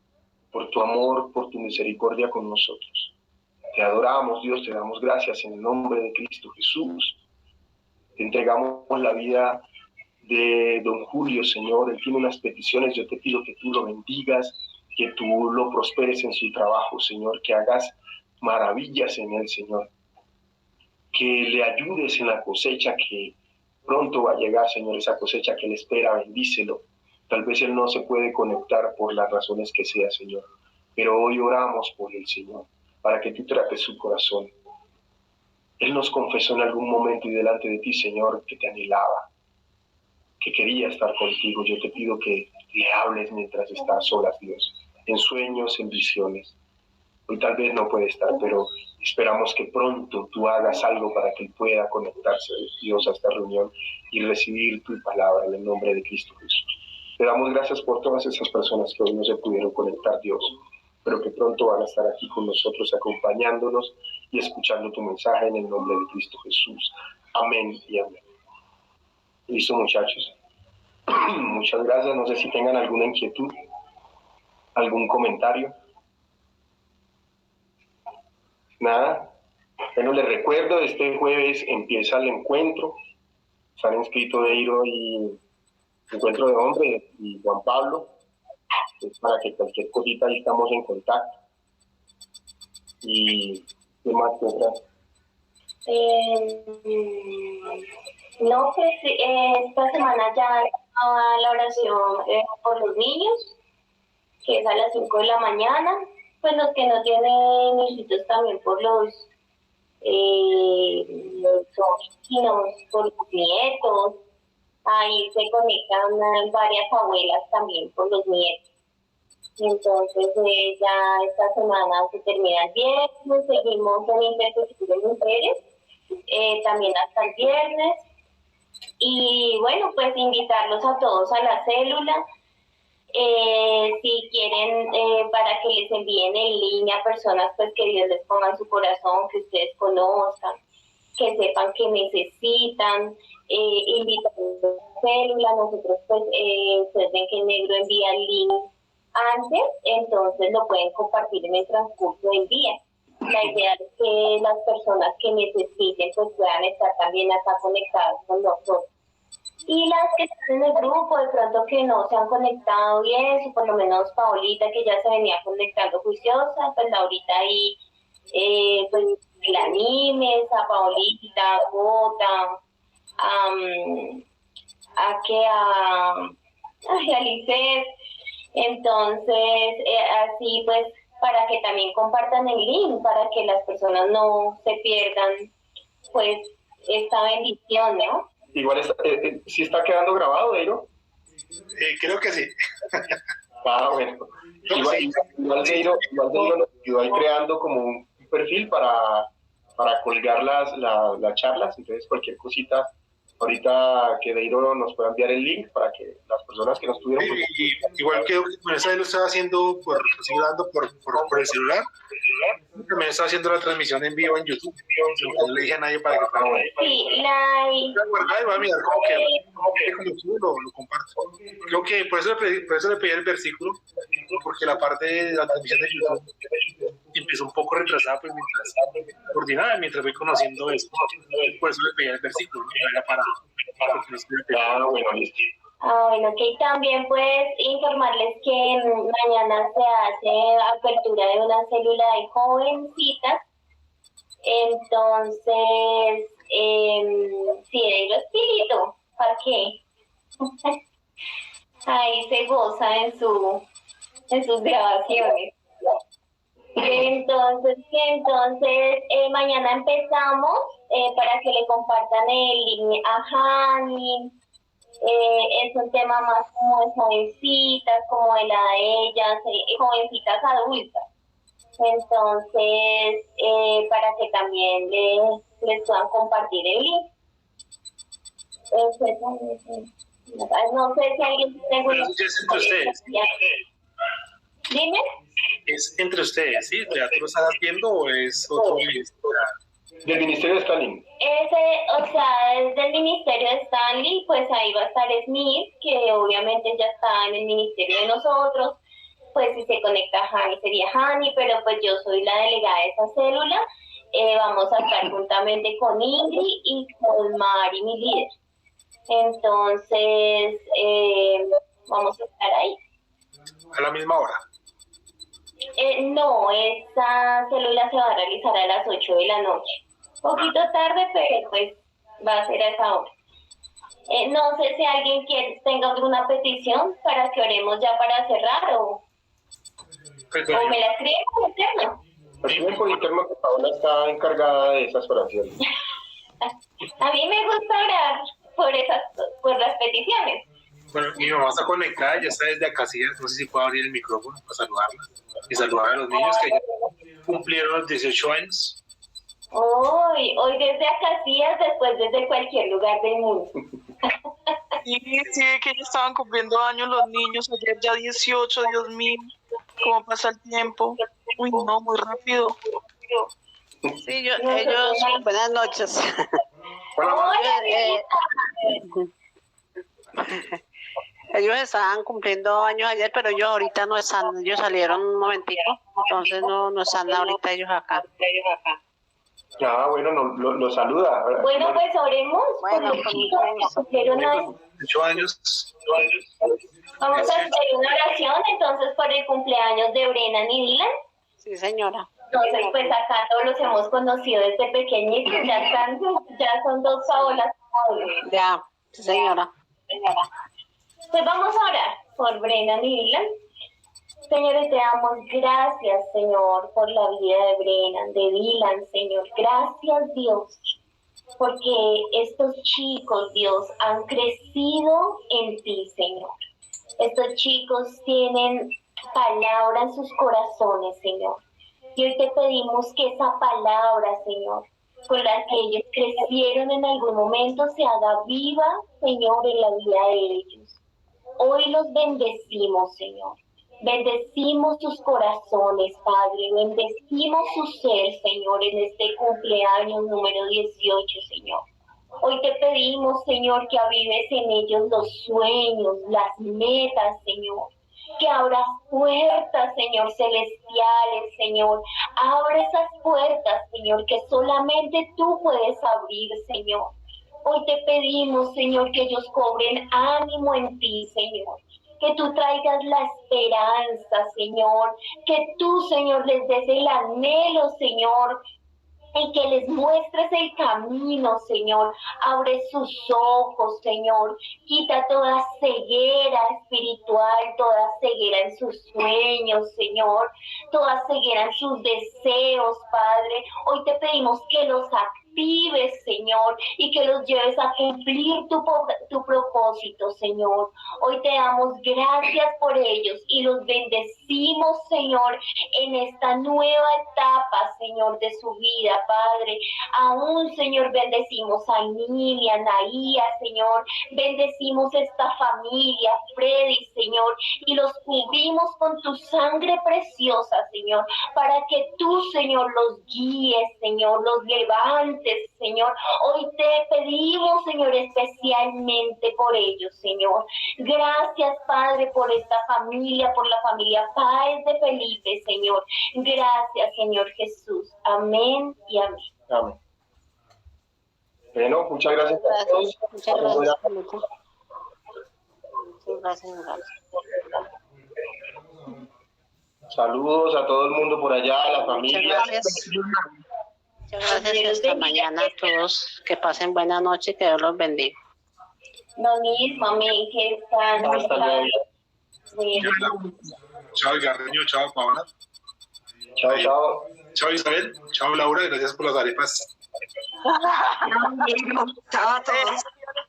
por tu amor, por tu misericordia con nosotros. Te adoramos, Dios, te damos gracias en el nombre de Cristo Jesús. Te entregamos la vida de don Julio, Señor. Él tiene unas peticiones, yo te pido que tú lo bendigas, que tú lo prosperes en su trabajo, Señor, que hagas maravillas en él, Señor. Que le ayudes en la cosecha que pronto va a llegar, Señor, esa cosecha que le espera, bendícelo. Tal vez él no se puede conectar por las razones que sea, Señor, pero hoy oramos por él, Señor, para que tú trates su corazón. Él nos confesó en algún momento y delante de ti, Señor, que te anhelaba, que quería estar contigo. Yo te pido que le hables mientras está a solas, Dios, en sueños, en visiones. Hoy tal vez no puede estar, pero esperamos que pronto tú hagas algo para que él pueda conectarse, Dios, a esta reunión y recibir tu palabra en el nombre de Cristo Jesús. Te damos gracias por todas esas personas que hoy no se pudieron conectar, Dios, pero que pronto van a estar aquí con nosotros acompañándonos y escuchando tu mensaje en el nombre de Cristo Jesús. Amén y amén. Listo, muchachos. Muchas gracias. No sé si tengan alguna inquietud, algún comentario. Nada. Bueno, les recuerdo, este jueves empieza el encuentro. Están inscritos Deiro y Encuentro de Hombre y Juan Pablo. Es para que cualquier cosita ahí estamos en contacto. Y ¿qué más que otra? No, pues esta semana ya estaba la oración por los niños, que es a las 5 de la mañana. Pues los que no tienen hijitos también por los sobrinos, por los nietos. Ahí se conectan varias abuelas también por los nietos. Entonces ya esta semana se termina el viernes, seguimos en interpretación de mujeres, también hasta el viernes. Y bueno, pues invitarlos a todos a la célula. Si quieren, para que les envíen en línea a personas pues que Dios les ponga en su corazón, que ustedes conozcan, que sepan que necesitan, invitarlos a la célula. Nosotros pues, ustedes ven que Negro envía el link antes, entonces lo pueden compartir en el transcurso del día. La idea es que las personas que necesiten pues puedan estar también acá conectadas con nosotros. Y las que están en el grupo, de pronto que no se han conectado y eso, por lo menos Paolita, que ya se venía conectando juiciosa, pues ahorita ahí, pues la animes, a Paolita, a Gota, a Lisset. Entonces, así pues, para que también compartan el link, para que las personas no se pierdan, pues, esta bendición, ¿no? Igual sí está quedando grabado, Deiro. Creo que sí. Ah, bueno. Igual Deiro nos ayudó ahí creando como un perfil para colgar las charlas. Entonces, cualquier cosita, ahorita que Deiro nos pueda enviar el link para que las personas que nos tuvieron... Igual que con esa lo estaba haciendo, por el celular. También estaba haciendo la transmisión en vivo en YouTube. No le dije a nadie para que fuera. Sí, voy a mirar cómo lo comparto. Creo que por eso le pedí el versículo, porque la parte de la transmisión de YouTube empezó un poco retrasada, pues mientras coordinaba, mientras voy conociendo esto. Por eso le pedí el versículo, no era para que no estuviera. bueno, listo. Bueno, ok, también pues informarles que mañana se hace apertura de una célula de jovencitas. Entonces, sí, de los espíritu, ¿para qué? Ahí se goza en sus grabaciones. Entonces, mañana empezamos para que le compartan el link a Hani. Es un tema más como de jovencitas, como de la de ellas, jovencitas adultas. Entonces, para que también les puedan compartir el link. No sé si alguien tiene alguna... Pero eso es entre ustedes. Dime. Es entre ustedes, ¿sí? ¿Ya tú lo estás viendo o es otro ministerio? Del Ministerio de Stanley. Es del Ministerio de Stanley, pues ahí va a estar Smith, que obviamente ya está en el ministerio de nosotros. Pues si se conecta Hani sería Hani, pero pues yo soy la delegada de esa célula. Vamos a estar juntamente con Ingrid y con Mari, mi líder. Entonces, vamos a estar ahí. ¿A la misma hora? No, esa célula se va a realizar a las 8 de la noche. Poquito tarde, pero pues va a ser a esa hora. No sé si alguien tenga alguna petición para que oremos ya para cerrar o me la escriben por interno. Escriben por interno que Paola está encargada de esas oraciones. A mí me gusta orar por las peticiones. Bueno, mi mamá está conectada, ya está desde Acacias, no sé si puedo abrir el micrófono para saludarla y saludar a los niños que ya cumplieron los 18 años. Hoy desde Acacias, después desde cualquier lugar del mundo. Sí, que ya estaban cumpliendo años los niños, ayer ya 18, Dios mío, cómo pasa el tiempo. Uy, no, muy rápido. Sí, ellos, buenas noches. Ellos estaban cumpliendo años ayer, pero ellos ahorita no están, ellos salieron un momentico, entonces no están ahorita ellos acá. Bueno, lo saluda. Bueno, pues oremos. Bueno, por los chicos que cumplieron hoy. 18 años. Vamos a hacer una oración entonces por el cumpleaños de Brennan y Dylan. Sí, señora. Entonces, pues acá todos los hemos conocido desde pequeñitos, ya son dos Paolas. Ya, sí, señora. Pues vamos a orar por Brennan y Dylan. Señor, y te damos gracias, Señor, por la vida de Brennan, de Dylan, Señor. Gracias, Dios, porque estos chicos, Dios, han crecido en ti, Señor. Estos chicos tienen palabra en sus corazones, Señor. Y hoy te pedimos que esa palabra, Señor, con la que ellos crecieron en algún momento, se haga viva, Señor, en la vida de ellos. Hoy los bendecimos, Señor. Bendecimos sus corazones, Padre. Bendecimos su ser, Señor, en este cumpleaños número 18, Señor. Hoy te pedimos, Señor, que avives en ellos los sueños, las metas, Señor. Que abras puertas, Señor, celestiales, Señor. Abre esas puertas, Señor, que solamente tú puedes abrir, Señor. Hoy te pedimos, Señor, que ellos cobren ánimo en ti, Señor. Que tú traigas la esperanza, Señor. Que tú, Señor, les des el anhelo, Señor. Y que les muestres el camino, Señor. Abre sus ojos, Señor. Quita toda ceguera espiritual, toda ceguera en sus sueños, Señor. Toda ceguera en sus deseos, Padre. Hoy te pedimos que los actives, Señor, y que los lleves a cumplir tu propósito, Señor. Hoy te damos gracias por ellos y los bendecimos, Señor, en esta nueva etapa, Señor, de su vida, Padre. Aún, Señor, bendecimos a Emilia, a Naía, Señor. Bendecimos esta familia, Freddy, Señor, y los cubrimos con tu sangre preciosa, Señor, para que tú, Señor, los guíes, Señor, los levantes, Señor. Hoy te pedimos, Señor, especialmente por ellos, Señor. Gracias, Padre, por esta familia, por la familia Páez de Felipe, Señor. Gracias, Señor Jesús. Amén y amén. Amén. Bueno, muchas gracias a todos. Muchas gracias. Muchas gracias. Saludos a todo el mundo por allá, a la Muchas familia. gracias. Muchas gracias y hasta mañana a todos. Que pasen buena noche y que Dios los bendiga. Lo mismo, amén. Que están. Hasta luego. Chao, Gardeño, chao, Paola. Chao, chao. Chao, Isabel. Chao, Laura. Gracias por las arepas. Chao a todos.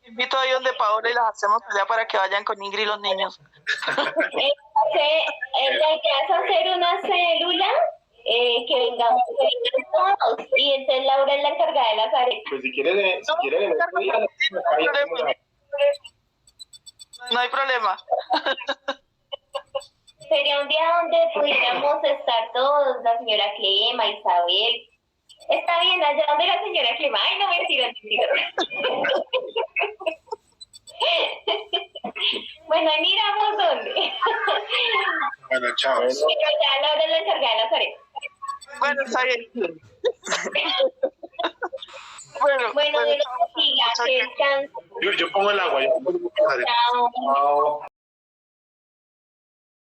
Invito ahí donde Paola y las hacemos allá para que vayan con Ingrid y los niños. ¿Le quieres hacer una célula? Que vengamos todos. Y entonces Laura es la encargada de las arepas. Pues si quieren en este día, No hay problema. Sería un día donde pudiéramos estar todos, la señora Clema, Isabel. Está bien, allá donde la señora Clema. Ay, no, mentira. Bueno, ahí miramos dónde. Bueno, chao. Pero ya Laura es la encargada de las arepas. Bueno, está bien. Bueno, Dios los bendiga, que descansen. Yo pongo el agua. Chao. chao.